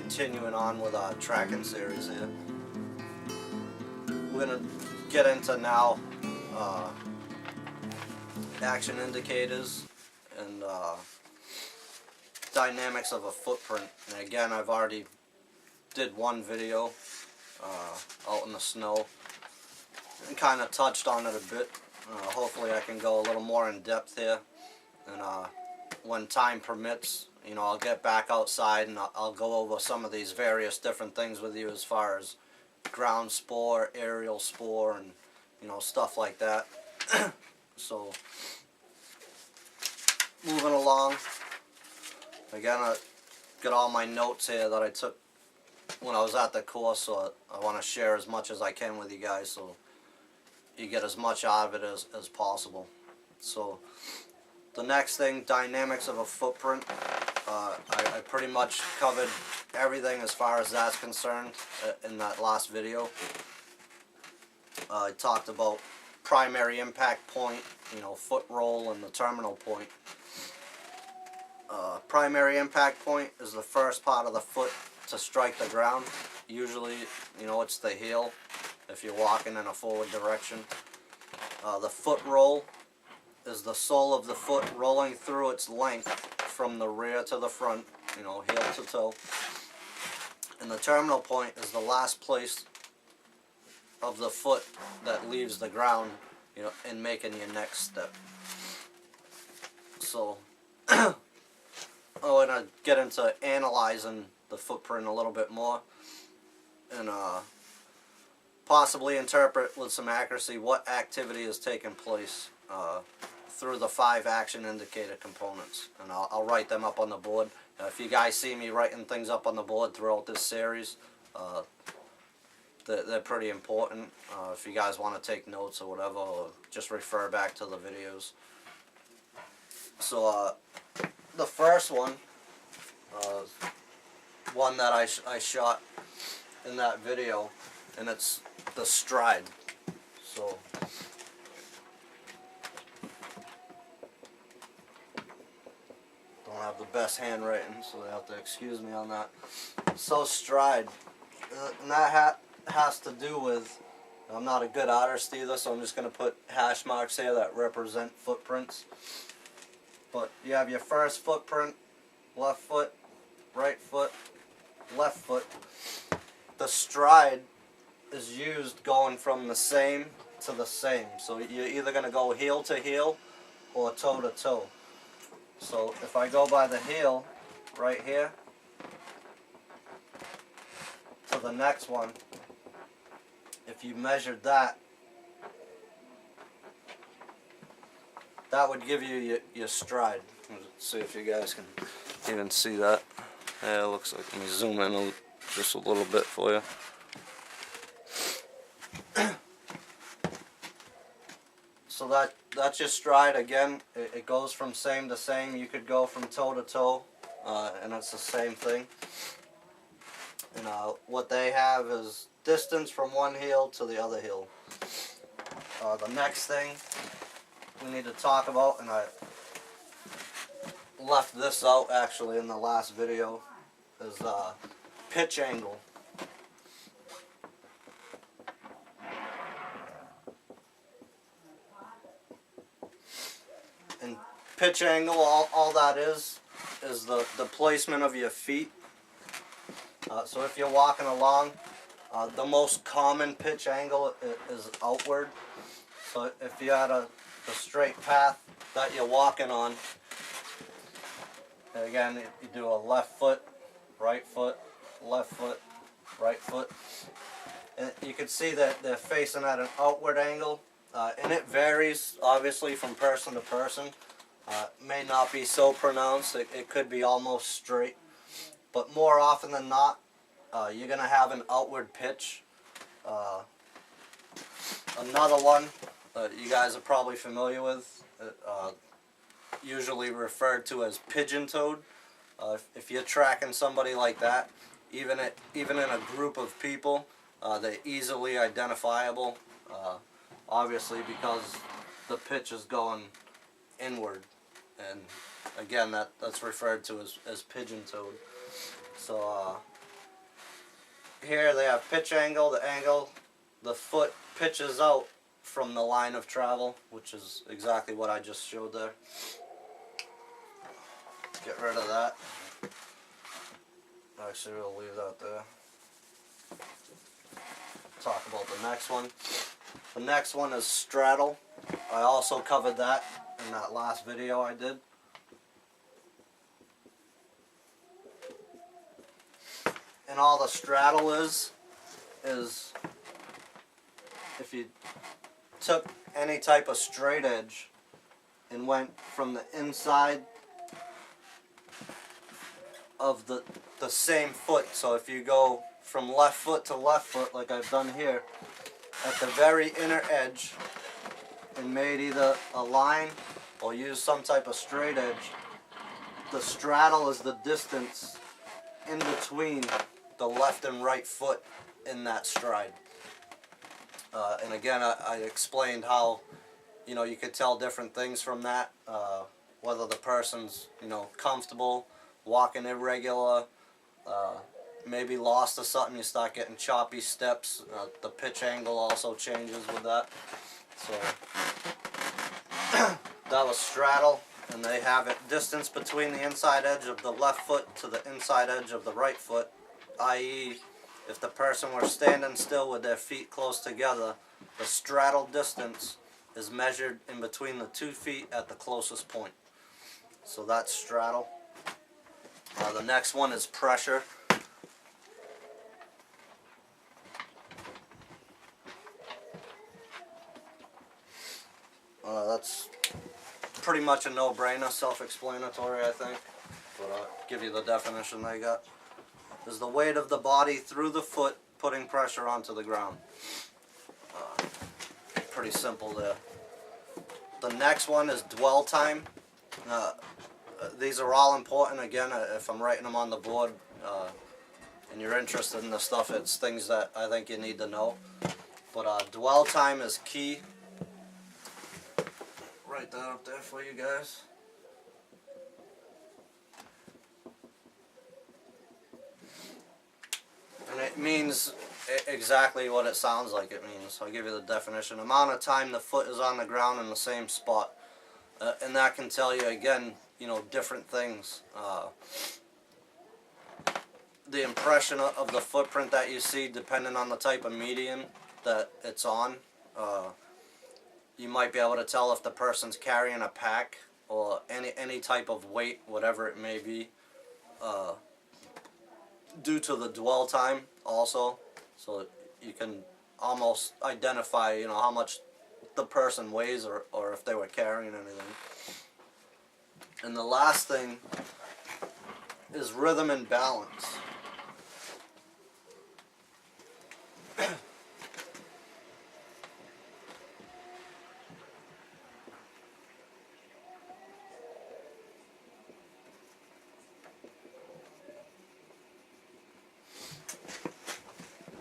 continuing on with our tracking series here. We're going to get into now action indicators and dynamics of a footprint. And again, I've already did one video out in the snow and kind of touched on it a bit. Hopefully I can go a little more in depth here, and when time permits, you know, I'll get back outside and I'll go over some of these various different things with you as far as ground spore, aerial spore, and you know, stuff like that. So moving along, again, I got all my notes here that I took when I was at the course, so I want to share as much as I can with you guys so you get as much out of it as possible. So the next thing, dynamics of a footprint. I pretty much covered everything as far as that's concerned in that last video. I talked about primary impact point, you know, foot roll, and the terminal point. Primary impact point is the first part of the foot to strike the ground. Usually, you know, it's the heel if you're walking in a forward direction. The foot roll is the sole of the foot rolling through its length from the rear to the front, you know, heel to toe. And the terminal point is the last place of the foot that leaves the ground, you know, in making your next step. So I want to get into analyzing the footprint a little bit more and possibly interpret with some accuracy what activity is taking place through the 5 action indicator components, and I'll write them up on the board. If you guys see me writing things up on the board throughout this series, they're pretty important. If you guys want to take notes or whatever, or just refer back to the videos. So the first one that I shot in that video, and it's the stride. So don't have the best handwriting, so they have to excuse me on that. So stride, and that has to do with, I'm not a good artist either, so I'm just going to put hash marks here that represent footprints. But you have your first footprint, left foot, right foot, left foot. The stride is used going from the same to the same. So you're either going to go heel to heel or toe to toe. So if I go by the heel right here to the next one, if you measured that, that would give you your stride. Let's see if you guys can even see that. Yeah, it looks like, let me zoom in just a little bit for you. So that's your stride. Again, it goes from same to same. You could go from toe to toe, and it's the same thing. And what they have is distance from one heel to the other heel. The next thing we need to talk about, and I left this out actually in the last video, is pitch angle. And pitch angle, all that is the placement of your feet. So if you're walking along, the most common pitch angle is outward. So if you had the straight path that you're walking on, again, you do a left foot, right foot, left foot, right foot. And you can see that they're facing at an outward angle. And it varies, obviously, from person to person. May not be so pronounced. It could be almost straight. But more often than not, you're going to have an outward pitch. Another one you guys are probably familiar with, usually referred to as pigeon-toed. If you're tracking somebody like that, even in a group of people, they're easily identifiable. Obviously, because the pitch is going inward, and again, that's referred to as pigeon-toed. So here they have pitch angle, the foot pitches out from the line of travel, which is exactly what I just showed there. Get rid of that. Actually, we'll leave that there. Talk about the next one. The next one is straddle. I also covered that in that last video I did. And all the straddle is if you took any type of straight edge and went from the inside of the same foot. So if you go from left foot to left foot like I've done here, at the very inner edge, and made either a line or use some type of straight edge, the straddle is the distance in between the left and right foot in that stride. And again, I explained how, you know, you could tell different things from that, whether the person's, you know, comfortable, walking irregular, maybe lost or something, you start getting choppy steps. The pitch angle also changes with that. So that was straddle, and they have it distance between the inside edge of the left foot to the inside edge of the right foot, i.e. if the person were standing still with their feet close together, the straddle distance is measured in between the 2 feet at the closest point. So that's straddle. The next one is pressure. That's pretty much a no-brainer, self-explanatory, I think. But I'll give you the definition they got. Is the weight of the body through the foot putting pressure onto the ground. Pretty simple there. The next one is dwell time. These are all important. Again, if I'm writing them on the board and you're interested in the stuff, it's things that I think you need to know. But dwell time is key. Write that up there for you guys. And it means exactly what it sounds like it means. I'll give you the definition. Amount of time the foot is on the ground in the same spot. And that can tell you, again, you know, different things. The impression of the footprint that you see, depending on the type of medium that it's on. You might be able to tell if the person's carrying a pack or any type of weight, whatever it may be, due to the dwell time also. So you can almost identify, you know, how much the person weighs or if they were carrying anything. And the last thing is rhythm and balance.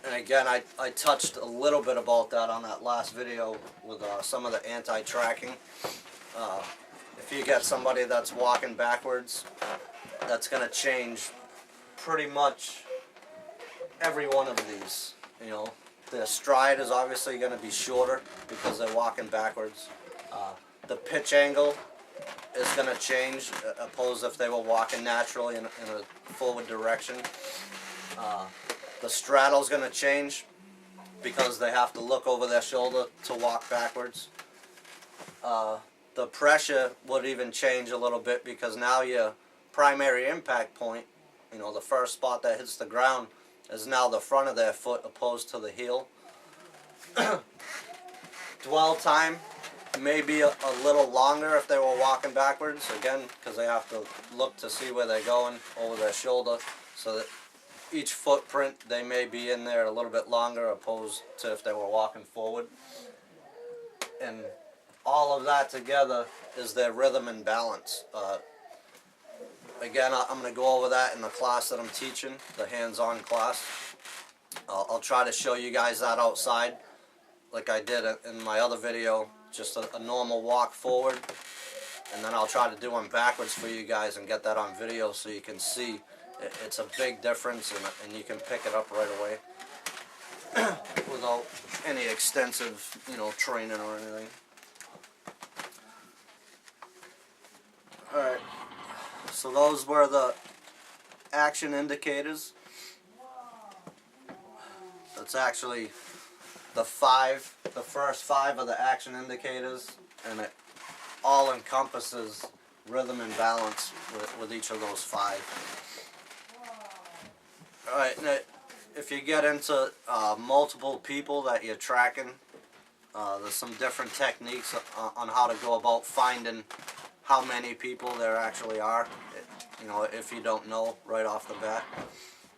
And again, I touched a little bit about that on that last video with some of the anti-tracking. If you get somebody that's walking backwards, that's going to change pretty much every one of these. You know, their stride is obviously going to be shorter because they're walking backwards. The pitch angle is going to change, opposed if they were walking naturally in a forward direction. The straddle is going to change because they have to look over their shoulder to walk backwards. The pressure would even change a little bit because now your primary impact point, you know, the first spot that hits the ground, is now the front of their foot opposed to the heel. Dwell time may be a little longer if they were walking backwards, again, because they have to look to see where they're going over their shoulder, so that each footprint, they may be in there a little bit longer opposed to if they were walking forward. And all of that together is their rhythm and balance. Again, I'm going to go over that in the class that I'm teaching, the hands-on class. I'll try to show you guys that outside like I did in my other video, just a normal walk forward. And then I'll try to do them backwards for you guys and get that on video so you can see It's a big difference, and you can pick it up right away without any extensive, training or anything. Alright, so those were the action indicators. That's actually the first five of the action indicators, and it all encompasses rhythm and balance with each of those five. Alright, now if you get into multiple people that you're tracking, there's some different techniques on how to go about finding how many people there actually are, if you don't know right off the bat.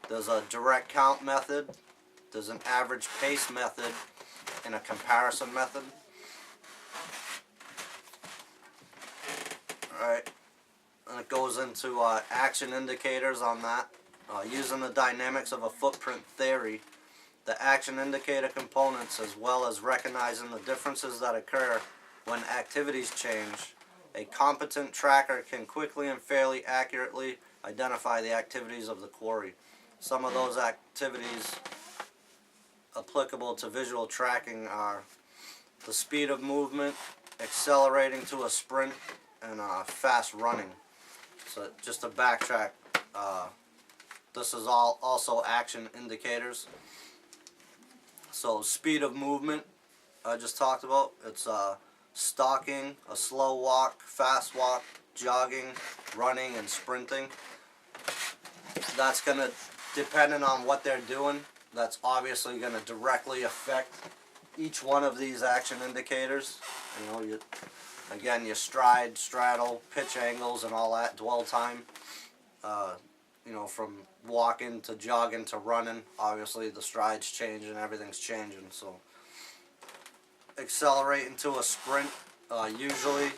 There's a direct count method, there's an average pace method, and a comparison method. Alright, and it goes into action indicators on that. Using the dynamics of a footprint theory, the action indicator components, as well as recognizing the differences that occur when activities change, a competent tracker can quickly and fairly accurately identify the activities of the quarry. Some of those activities applicable to visual tracking are the speed of movement, accelerating to a sprint, and fast running. So just to backtrack, this is all also action indicators. So speed of movement, I just talked about. It's stalking, a slow walk, fast walk, jogging, running, and sprinting. That's going to, depending on what they're doing, that's obviously going to directly affect each one of these action indicators. Again, your stride, straddle, pitch angles, and all that, dwell time. From walking to jogging to running, obviously the stride's changing, everything's changing. So accelerating to a sprint, usually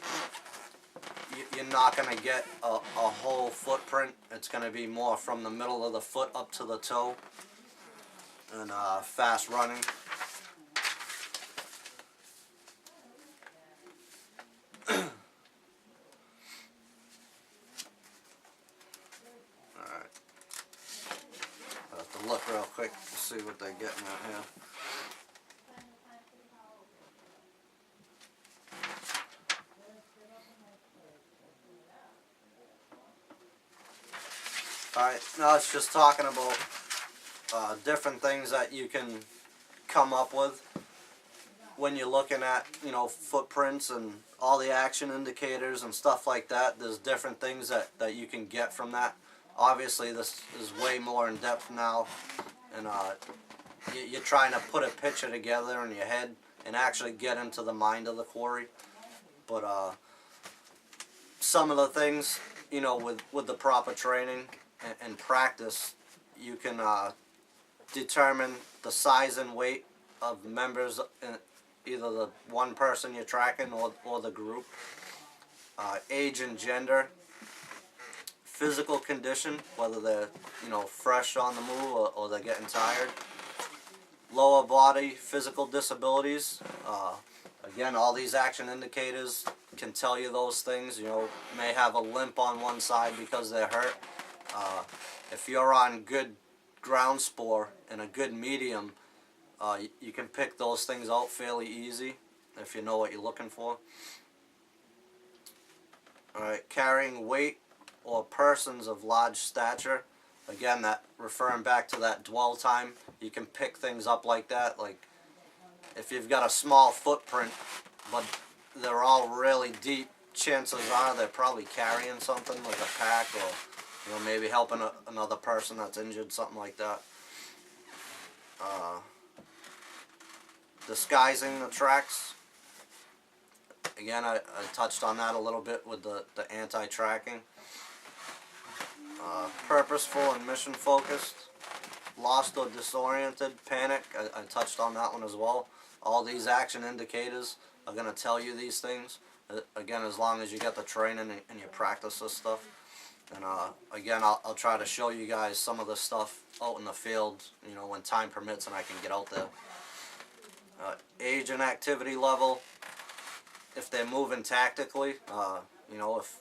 you're not going to get a whole footprint. It's going to be more from the middle of the foot up to the toe. And fast running, alright, I have to look real quick to see what they're getting at here. Alright, now it's just talking about different things that you can come up with when you're looking at, footprints and all the action indicators and stuff like that. There's different things that you can get from that. Obviously, this is way more in depth now, and you're trying to put a picture together in your head and actually get into the mind of the quarry. But some of the things, with the proper training and practice, you can determine the size and weight of members in either the one person you're tracking or the group. Age and gender, physical condition, whether they're fresh on the move or they're getting tired. Lower body physical disabilities. Again, all these action indicators can tell you those things. May have a limp on one side because they're hurt. If you're on good ground spore and a good medium, you can pick those things out fairly easy if you know what you're looking for. Alright, carrying weight or persons of large stature. Again, that referring back to that dwell time, you can pick things up like that. Like if you've got a small footprint, but they're all really deep, chances are they're probably carrying something like a pack or maybe helping another person that's injured, something like that. Disguising the tracks. Again, I touched on that a little bit with the anti-tracking. Purposeful and mission-focused. Lost or disoriented, panic. I touched on that one as well. All these action indicators are going to tell you these things. Again, as long as you get the training and you practice this stuff. And again, I'll try to show you guys some of the stuff out in the field, when time permits and I can get out there. Age and activity level. If they're moving tactically, if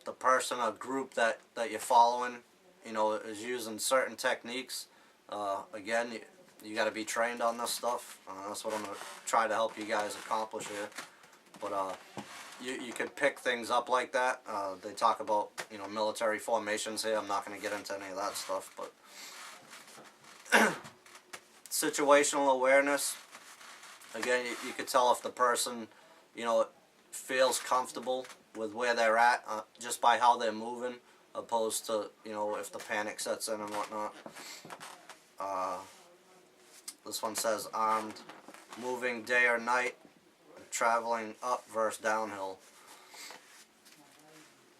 the person or group that you're following is using certain techniques. Again, you got to be trained on this stuff. That's what I'm going to try to help you guys accomplish here. But you can pick things up like that. They talk about military formations here. I'm not going to get into any of that stuff, but situational awareness. Again, you could tell if the person feels comfortable with where they're at just by how they're moving, opposed to if the panic sets in and whatnot. This one says armed, moving day or night, traveling up versus downhill.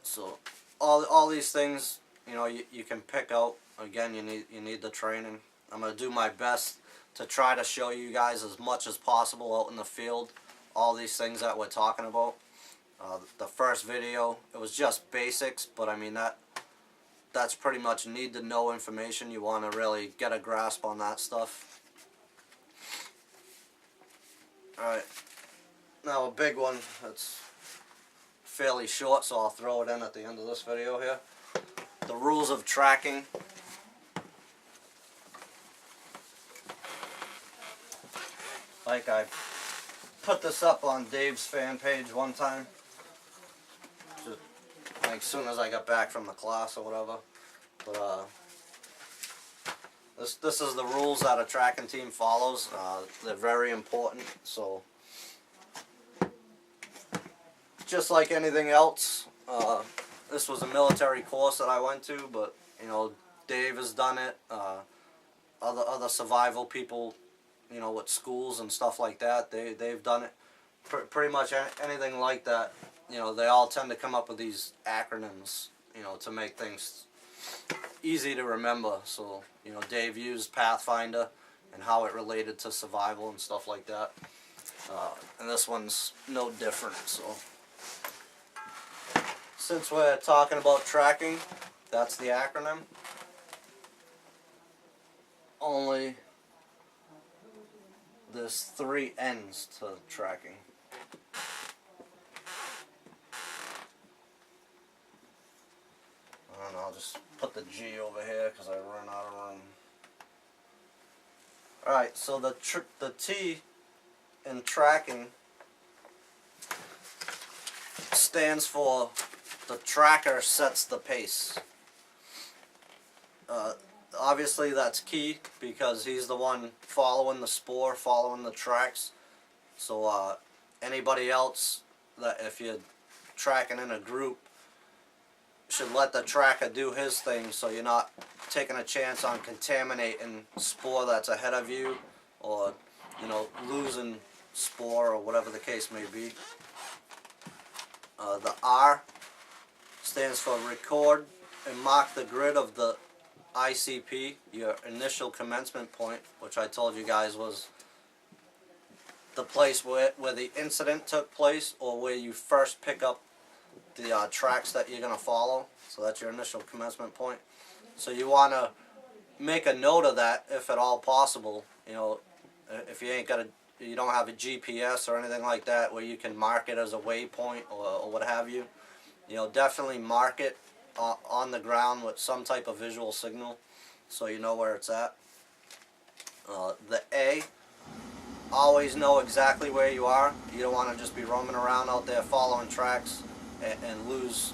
So all these things you can pick out. Again, you need the training. I'm going to do my best to try to show you guys as much as possible out in the field all these things that we're talking about. The first video, it was just basics, but I mean that's pretty much need to know information. You want to really get a grasp on that stuff. Alright, now a big one that's fairly short, so I'll throw it in at the end of this video here. The rules of tracking. Like I put this up on Dave's fan page one time, just like as soon as I got back from the class or whatever. But this is the rules that a tracking team follows. They're very important. So just like anything else, this was a military course that I went to, but Dave has done it. Other survival people, with schools and stuff like that, they've done it. Pretty much anything like that, they all tend to come up with these acronyms, to make things easy to remember. So, Dave used Pathfinder and how it related to survival and stuff like that. And this one's no different. So, since we're talking about tracking, that's the acronym. Only there's 3 ends to tracking. And I'll just put the G over here because I run out of room. Alright, so the T in tracking stands for the tracker sets the pace. Obviously that's key because he's the one following the spoor, following the tracks. So anybody else, that if you're tracking in a group, should let the tracker do his thing, so you're not taking a chance on contaminating spoor that's ahead of you, or losing spoor, or whatever the case may be. The R stands for record and mark the grid of the ICP, your initial commencement point, which I told you guys was the place where the incident took place, or where you first pick up the tracks that you're going to follow. So that's your initial commencement point. So you want to make a note of that if at all possible. If you don't have a GPS or anything like that where you can mark it as a waypoint or what have you, definitely mark it on the ground with some type of visual signal so you know where it's at. The A, always know exactly where you are. You don't want to just be roaming around out there following tracks and lose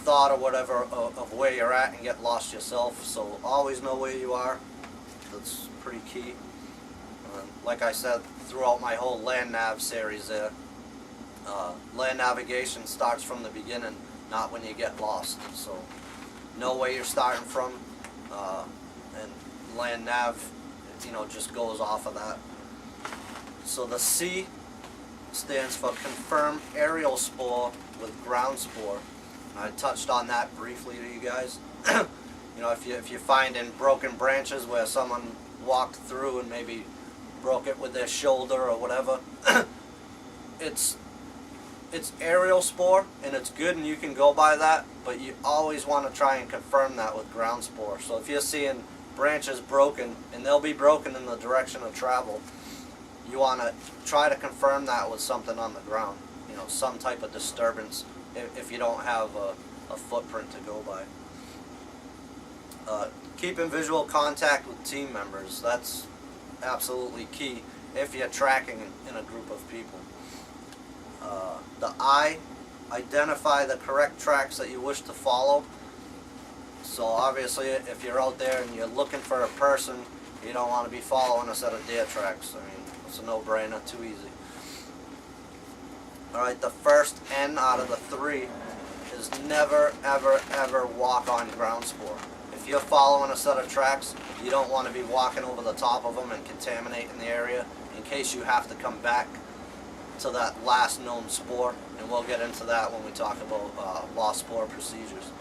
thought or whatever of where you're at and get lost yourself. So always know where you are. That's pretty key. Like I said throughout my whole land nav series there, land navigation starts from the beginning, not when you get lost. So know where you're starting from, and land nav just goes off of that. So the C stands for confirm aerial spoor with ground spoor. I touched on that briefly to you guys. If you find in broken branches where someone walked through and maybe broke it with their shoulder or whatever, it's aerial spoor, and it's good and you can go by that, but you always want to try and confirm that with ground spoor. So if you're seeing branches broken, and they'll be broken in the direction of travel, you want to try to confirm that with something on the ground, some type of disturbance if you don't have a footprint to go by. Keeping visual contact with team members, that's absolutely key if you're tracking in a group of people. The I, identify the correct tracks that you wish to follow. So obviously if you're out there and you're looking for a person, you don't want to be following a set of deer tracks. I mean, it's a no-brainer, too easy. Alright, the first N out of the 3 is never, ever, ever walk on ground spoor. If you're following a set of tracks, you don't want to be walking over the top of them and contaminating the area in case you have to come back to that last known spoor, and we'll get into that when we talk about lost spoor procedures.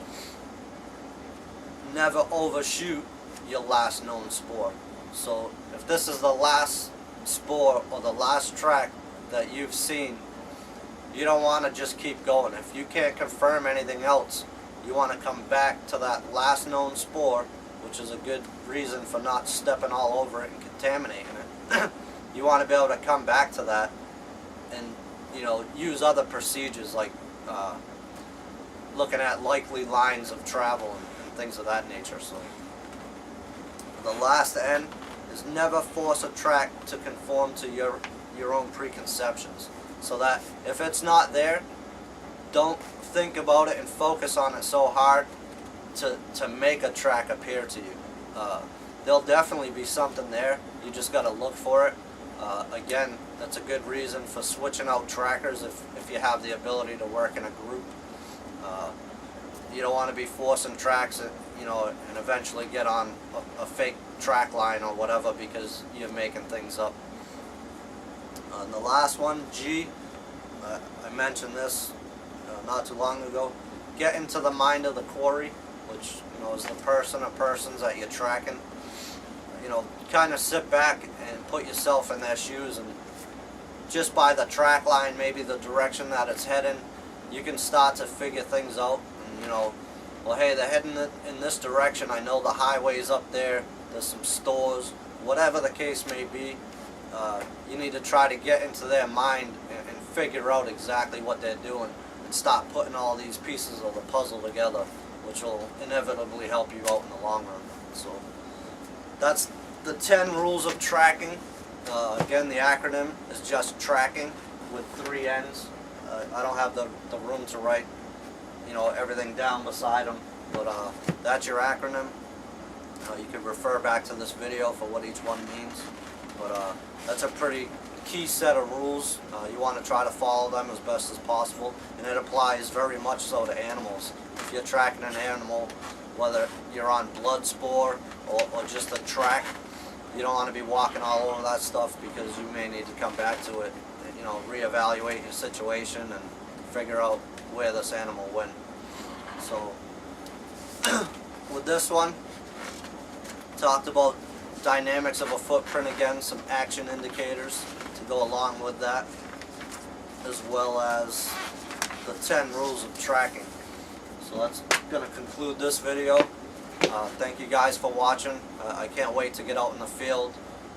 Never overshoot your last known spoor. So if this is the last spoor or the last track that you've seen, you don't want to just keep going. If you can't confirm anything else, you want to come back to that last known spoor, which is a good reason for not stepping all over it and contaminating it. You want to be able to come back to that and, you know, use other procedures like looking at likely lines of travel and things of that nature. So the last N is never force a track to conform to your own preconceptions. So that if it's not there, don't think about it and focus on it so hard to make a track appear to you. There'll definitely be something there. You just got to look for it. Again, that's a good reason for switching out trackers if you have the ability to work in a group. You don't want to be forcing tracks, you know, and eventually get on a fake track line or whatever because you're making things up. And the last one, G, I mentioned this not too long ago. Get into the mind of the quarry, which, you know, is the person or persons that you're tracking. You know, kind of sit back and put yourself in their shoes, and just by the track line, maybe the direction that it's heading, you can start to figure things out. And, you know, well, hey, they're heading in this direction. I know the highway's up there. There's some stores. Whatever the case may be, you need to try to get into their mind and figure out exactly what they're doing and start putting all these pieces of the puzzle together, which will inevitably help you out in the long run. So that's the 10 rules of tracking. Again, the acronym is just tracking with 3 N's. I don't have the room to write, you know, everything down beside them, but that's your acronym. You can refer back to this video for what each one means, but that's a pretty key set of rules. You want to try to follow them as best as possible, and it applies very much so to animals. If you're tracking an animal, whether you're on blood spoor or just a track, you don't want to be walking all over that stuff because you may need to come back to it, you know, reevaluate your situation and figure out where this animal went. So with this one, talked about dynamics of a footprint again, some action indicators to go along with that, as well as the 10 rules of tracking. So that's going to conclude this video. Thank you guys for watching. I can't wait to get out in the field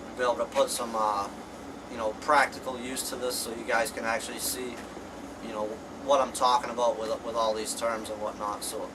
and be able to put some you know, practical use to this so you guys can actually see, you know, what I'm talking about with all these terms and whatnot. So